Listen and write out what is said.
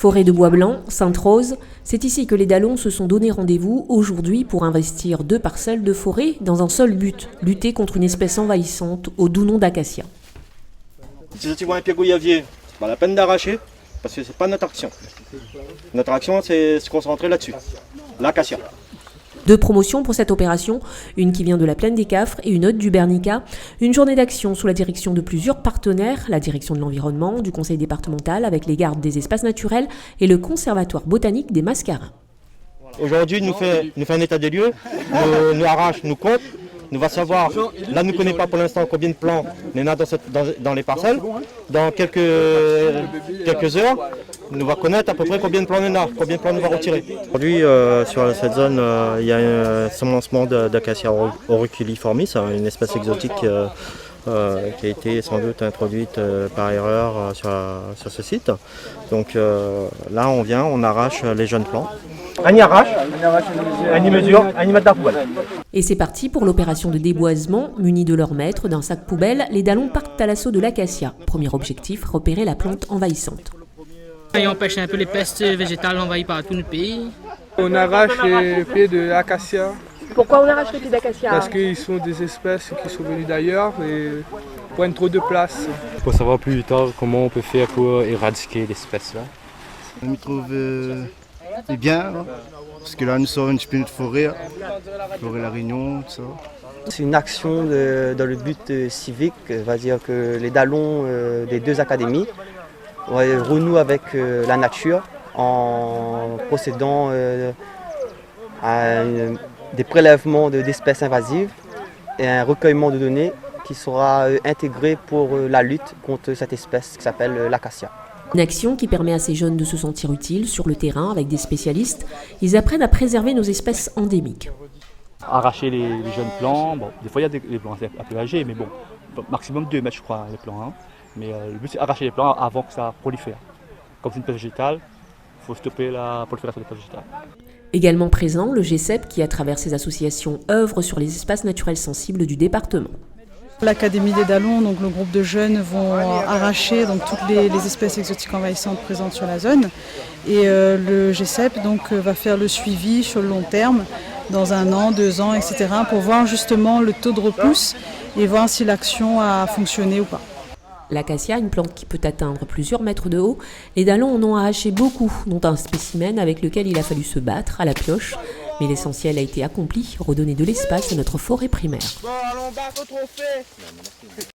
Forêt de Bois Blanc, Sainte-Rose, c'est ici que les Dallons se sont donné rendez-vous aujourd'hui pour investir 2 parcelles de forêt dans un seul but, lutter contre une espèce envahissante au doux nom d'acacia. Si tu vois un pied goyavier, c'est pas la peine d'arracher parce que c'est pas notre action. Notre action, c'est se concentrer là-dessus, l'acacia. 2 promotions pour cette opération, une qui vient de la plaine des Cafres et une autre du Bernica. Une journée d'action sous la direction de plusieurs partenaires, la direction de l'environnement, du conseil départemental avec les gardes des espaces naturels et le conservatoire botanique des Mascarins. Aujourd'hui, il nous fait un état des lieux, nous arrache, nous compte, nous va savoir, là nous ne connaissons pas pour l'instant combien de plants il y en a dans les parcelles. Dans quelques heures, nous va connaître à peu près combien de plants il y en a, combien de plants nous va retirer. Aujourd'hui, sur cette zone, il y a un semencement d'acacia auriculiformis, une espèce exotique qui a été sans doute introduite par erreur sur ce site. Donc là, on arrache les jeunes plants. On y arrache, on y mesure, on y met de la poubelle. Et c'est parti pour l'opération de déboisement. Munis de leur maître, d'un sac poubelle, les Dallons partent à l'assaut de l'acacia. Premier objectif, repérer la plante envahissante. Et empêcher un peu les pestes végétales envahies par tout le pays. On arrache les pieds de l'acacia. Pourquoi on arrache les pieds d'acacia? Parce qu'ils sont des espèces qui sont venues d'ailleurs et prennent trop de place. Pour savoir plus tard comment on peut faire pour éradiquer l'espèce là. Je me trouve bien, parce que là nous sommes une petite forêt La Réunion, tout ça. C'est une action dans le but civique, on va dire que les Dallons des 2 académies renouent avec la nature en procédant à des prélèvements d'espèces invasives et un recueillement de données qui sera intégré pour la lutte contre cette espèce qui s'appelle l'acacia. Une action qui permet à ces jeunes de se sentir utiles sur le terrain avec des spécialistes. Ils apprennent à préserver nos espèces endémiques. Arracher les jeunes plants, bon, des fois il y a des plants un peu âgés, mais bon, maximum 2 mètres je crois les plants. Hein. Mais le but c'est d'arracher les plants avant que ça prolifère. Comme c'est une espèce végétale, il faut stopper la prolifération des espèces végétales. Également présent, le GCEP qui, à travers ses associations, œuvre sur les espaces naturels sensibles du département. L'Académie des Dallons, donc le groupe de jeunes, vont arracher donc, toutes les espèces exotiques envahissantes présentes sur la zone. Et le GCEP donc, va faire le suivi sur le long terme, dans 1 an, 2 ans, etc., pour voir justement le taux de repousse et voir si l'action a fonctionné ou pas. L'acacia, une plante qui peut atteindre plusieurs mètres de haut, les Dallons en ont arraché beaucoup, dont un spécimen avec lequel il a fallu se battre à la pioche. Mais l'essentiel a été accompli, redonner de l'espace à notre forêt primaire. Bon, allons battre au trophée.